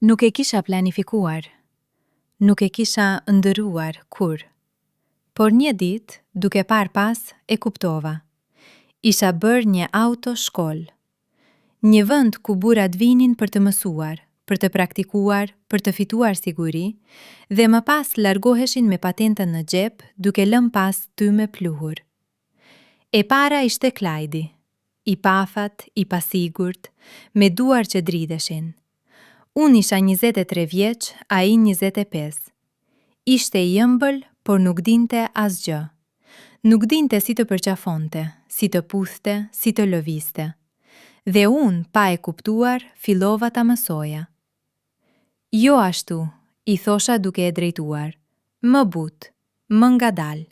Nuk e kisha planifikuar, nuk e kisha ndëruar kur. Por një ditë, duke parë pas, e kuptova. Isha bërë një autoshkollë. Një vend ku burrat vinin për të mësuar, për të praktikuar, për të fituar siguri, dhe më pas largoheshin me patentën në xhep, duke lënë pas ty me pluhur. E para ishte Klajdi, i pafat, i pasigurt, me duar që dridheshin. Unë isha 23 vjeç, a i 25. Ishte i ëmbël, por nuk dinte asgjë. Nuk dinte si të përqafonte, si të puthte, si të lëviste. Dhe unë, pa e kuptuar, fillova ta mësoja. Jo ashtu, i thosha duke e drejtuar. Më but, më ngadal,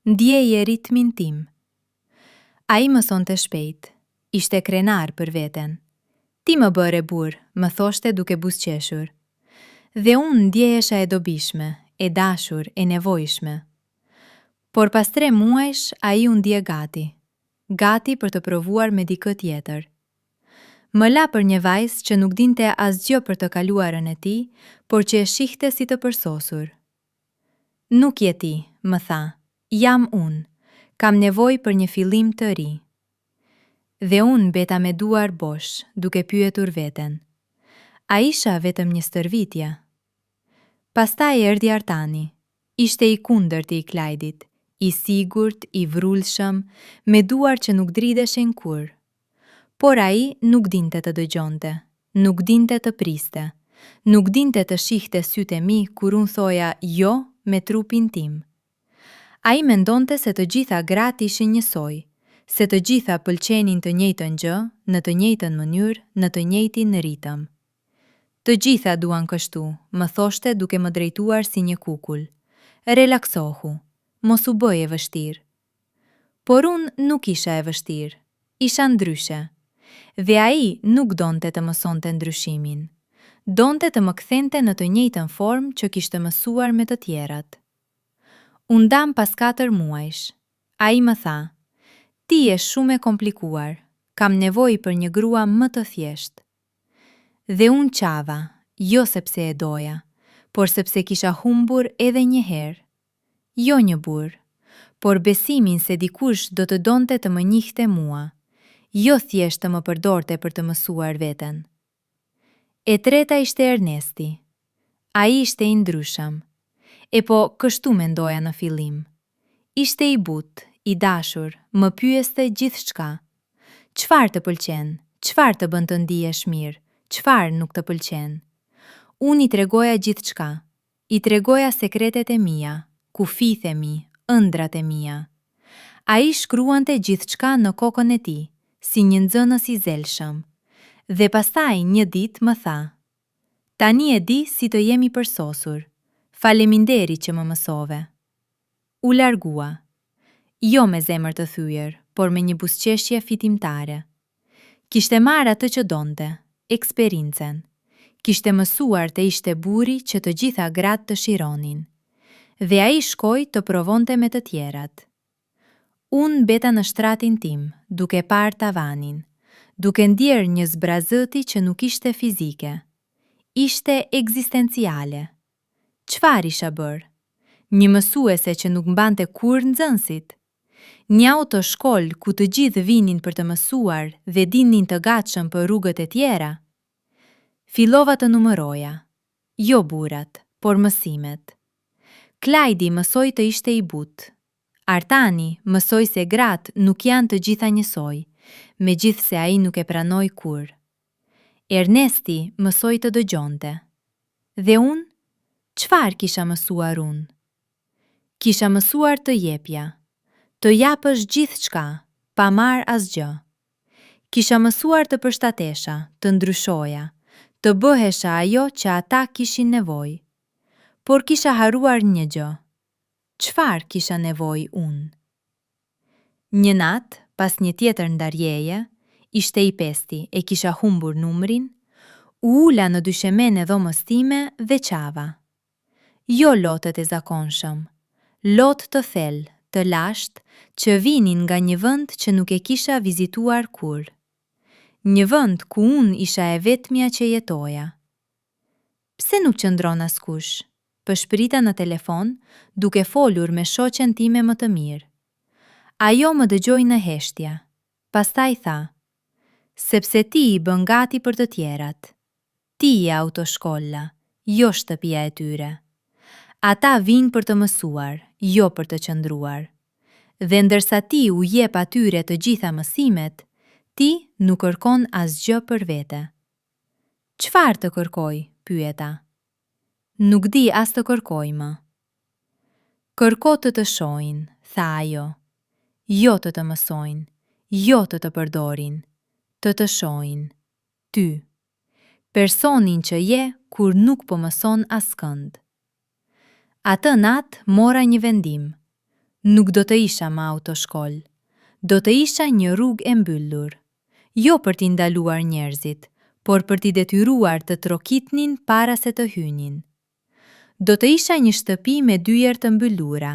ndjeje ritmin tim. A i mësonte shpejt, ishte krenar për veten. Ti më bëre burr, më thoshte duke buzëqeshur. Dhe unë ndjehesha e dobishme, e dashur, e nevojshme. Por pas 3 muajsh, a i u ndje gati. Gati për të provuar me dikë tjetër. Më la për një vajzë që nuk dinte asgjë për të kaluarën e tij, por që e shihte si të përsosur. Nuk je ti, më tha, jam unë. Kam nevojë për një fillim të ri. Dhe unë beta me duar bosh, duke pyetur veten. A isha vetëm një stërvitje? Pastaj erdhi Artani. Ishte i kundërt i Klajdit, i sigurt, i vrullshëm, me duar që nuk dridheshin kur. Por ai nuk dinte të dëgjonte, nuk dinte të priste, nuk dinte të shihte sytë e mi kur unë thoja jo me trupin tim. Ai mendonte se të gjitha gratë ishin njësoj, se të gjitha pëlqenin të njëjtën gjë, në të njëjtën mënyrë, në të njëjtin ritëm. Të gjitha duan kështu, më thoshte duke më drejtuar si një kukull. Relaksohu, mos u bëj e vështirë. Por unë nuk isha e vështirë, isha ndryshe. Dhe ai nuk donte të mësonte ndryshimin. Donte të më kthente në të njëjtën formë që kishte mësuar me të tjerat. U ndam pas 4 muajsh. Ai më tha: "Ti je shumë e komplikuar, kam nevojë për një grua më të thjeshtë." Dhe unë qava, jo sepse e doja, por sepse kisha humbur edhe një herë. Jo një burr, por besimin se dikush do të donte të më njihte mua, jo thjesht të më përdorte për të mësuar veten. E treta ishte Ernesti. Ai ishte i ndryshëm. E po kështu mendoja në fillim. Ishte i butë, i dashur, më pyeste gjithçka. Çfarë të pëlqen? Çfarë të bën të ndihesh mirë? Çfarë nuk të pëlqen? Unë i tregoja gjithçka. I tregoja sekretet e mia, kufijtë e mi, ëndrat e mia. Ai shkruante gjithçka në kokën e tij, si një nxënës i zelshëm. Dhe pastaj një ditë më tha: "Tani e di si të jemi përsosur. Faleminderit që më mësove." U largua. Jo me zemër të thyer, por me një buzëqeshje fitimtare. Kishte marrë atë që donte, eksperiencën. Kishte mësuar të ishte burri që të gjitha gratë të shironin. Dhe ai shkoi të provonte me të tjerat. Unë beta në shtratin tim, duke parë tavanin, duke ndjerë një zbrazëti që nuk ishte fizike. Ishte ekzistenciale. Çfarë isha bërë? Një mësuese që nuk mbante kur nxënësit? Një autoshkollë ku të gjithë vinin për të mësuar dhe dinin të gatshëm për rrugët e tjera? Fillova të numëroja, jo burrat, por mësimet. Klajdi mësoi të ishte i butë. Artani mësoi se gratë nuk janë të gjitha njësoj, megjithse ai nuk e pranoi kur. Ernesti mësoi të dëgjonte. Dhe unë, çfarë kisha mësuar unë? Kisha mësuar të jepja, të japësh gjithçka, pa marrë asgjë. Kisha mësuar të përshtatesha, të ndryshoja, të bëhesha ajo që ata kishin nevojë. Por kisha harruar një gjë. Çfarë kisha nevojë unë? Një natë, pas një tjetër ndarjeje, ishte i pesti e kisha humbur numrin, u ula në dyshemen e dhomës time dhe qava. Jo lotët e zakonshëm, lotë të thellë, të lashtë, që vinin nga një vend që nuk e kisha vizituar kur. një vend ku unë isha e vetmja që jetoja. Pse nuk qëndron askush? Pëshprita në telefon, duke folur me shoqen time më të mirë. Ajo më dëgjoi në heshtja. Pastaj tha: sepse ti i bën gati për të tjerat. Ti je autoshkolla, jo shtëpia e tyre. Ata vinë për të mësuar, jo për të qëndruar. Dhe ndërsa ti u jep atyre të gjitha mësimet, ti nuk kërkon asgjë për vete. Çfarë të kërkoj? Pyeta. Nuk di as të kërkoj më. Kërko të të shohin, tha ajo. Jo të të mësojnë, jo të të përdorin, të të shohin. Ty. Personin që je kur nuk po mëson askënd. Atë natë mora një vendim. Nuk do të isha më autoshkoll. Do të isha një rrugë e mbyllur. Jo për t'i ndaluar njerëzit, por për t'i detyruar të trokitnin para se të hynin. Do të isha një shtëpi me dyert të mbyllura,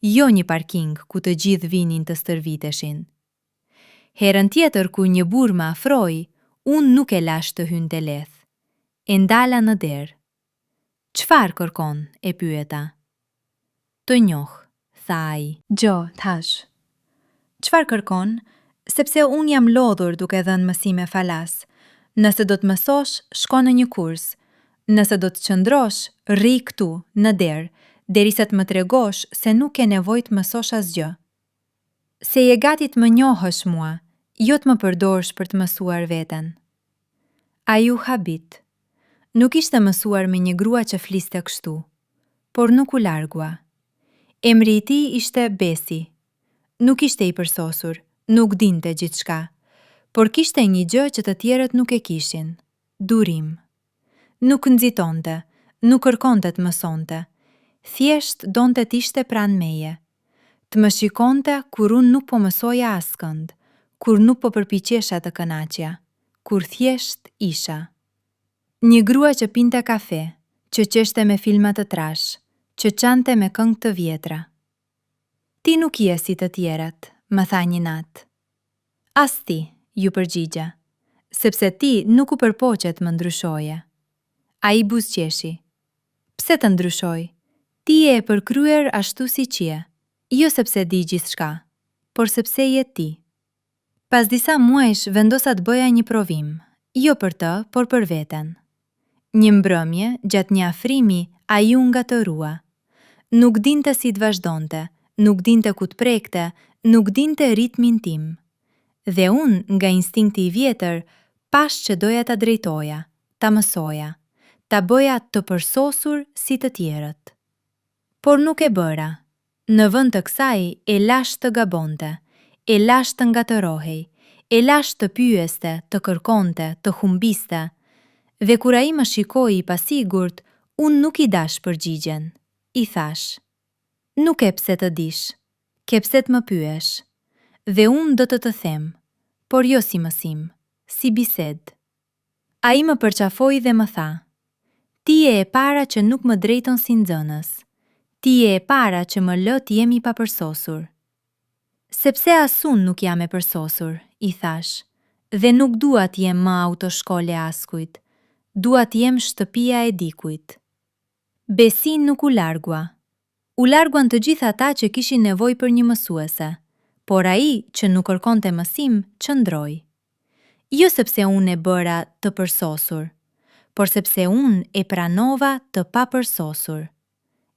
jo një parking ku të gjithë vinin të stërviteshin. Herën tjetër kur një burr më afroi, unë nuk e lash të hynte leth. E ndala në derë. Çfarë kërkon? E pyeta. Të njoh, tha ai. Gjo, thash. Çfarë kërkon? Sepse unë jam lodhur duke dhënë mësime falas. Nëse do të mësosh, shko në një kurs. Nëse do të qëndrosh, rri këtu, në derë, derisa të më tregosh se nuk ke nevojë të mësosh asgjë. Se je gati të më njohësh mua, jo të më përdorësh për të mësuar veten. Ai u habit. Nuk ishte mësuar me një grua që fliste kështu, por nuk u largua. Emri i tij ishte Besi. Nuk ishte i përsosur, nuk dinte gjithçka, por kishte një gjë që të tjerët nuk e kishin, durim. Nuk nxitonte, nuk kërkonte të mësonte, thjesht donte t'ishte pranë meje. Të më shikonte kur unë nuk po mësoja askënd, kur nuk po përpiqesha të kënaqja, kur thjesht isha. Një grua që pinte kafe, që qeshte me filma të trash, që çante me këngë të vjetra. Ti nuk je si të tjerat, më tha një natë. As ti, ju përgjigja, sepse ti nuk u përpoqet më ndryshoje. Ai buzëqeshi. Pse të ndryshoj? Ti je e përkryer ashtu si je, jo sepse di gjithçka, por sepse je ti. Pas disa muajsh vendosa të bëja një provim, jo për të, por për veten. Një mbrëmje, gjatë një afrimi, ai u ngatërua. Nuk dinte si të vazhdonte, nuk dinte ku të prekte, nuk dinte ritmin tim. Dhe unë, nga instinkti i vjetër, pash që doja ta drejtoja, ta mësoja, ta bëja të përsosur si të tjerët. Por nuk e bëra. Në vend të kësaj, e lash të gabonte, e lash të ngatërohej, e lash të pyeste, të kërkonte, të humbiste. Dhe kur ai më shikoi i pasigurt, unë nuk i dash përgjigjen. I thash: nuk e pse të dish, ke pse të më pyesh. Dhe unë do të them, por jo si mësim, si bisedë. Ai më përqafoi dhe më tha: ti je e para që nuk më drejton si nxënës. Ti je e para që më lë të jemi pa përsosur. Sepse as unë nuk jam e përsosur, i thash, dhe nuk dua të jem më autoshkolle askujt. Dua të jem shtëpia e dikujt. Besin nuk u largua. U larguan të gjithë ata që kishin nevojë për një mësuese, por ai që nuk kërkonte mësim, qëndroi. Jo sepse unë e bëra të përsosur, por sepse unë e pranova të papërsosur.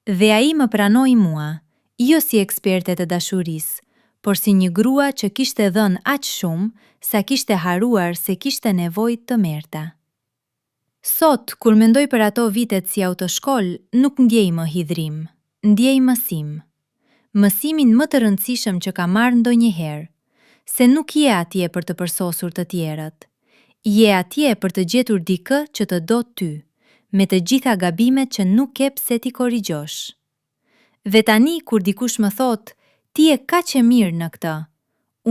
Dhe ai më pranoi mua, jo si eksperte të dashurisë, por si një grua që kishte dhënë aq shumë sa kishte haruar se kishte nevojë të merrte. Sot, kur mendoj për ato vitet si autoshkoll, nuk ndjej më hidhrim, ndjej mësim. Mësimin më të rëndësishëm që ka marrë ndonjëherë, se nuk je atje për të përsosur të tjerët. Je atje për të gjetur dikë që të do ty, me të gjitha gabimet që nuk ke pse ti korrigjosh. Dhe tani kur dikush më thot, ti je kaq e mirë në këtë,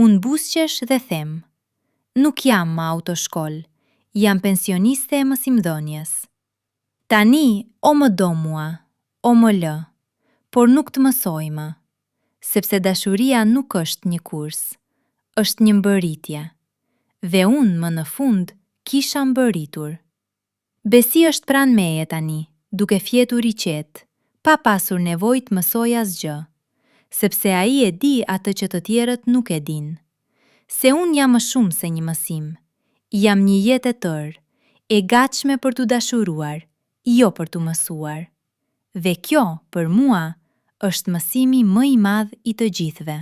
unë buzëqesh dhe them, nuk jam më autoshkoll, jam pensioniste e mësimdhënies. Tani, o më do mua, o më lë, por nuk të mësoj më, sepse dashuria nuk është një kurs, është një mbërritje. dhe unë më në fund kisha mbërritur. Besi është pranë meje tani, duke fjetur i qetë, pa pasur nevojë të mësoj asgjë, sepse ai e di atë që të tjerët nuk e din. Se unë jam më shumë se një mësim, jam një jetë e tërë, e gatshme për t'u dashuruar, jo për t'u mësuar. Dhe kjo, për mua, është mësimi më i madh i të gjithëve.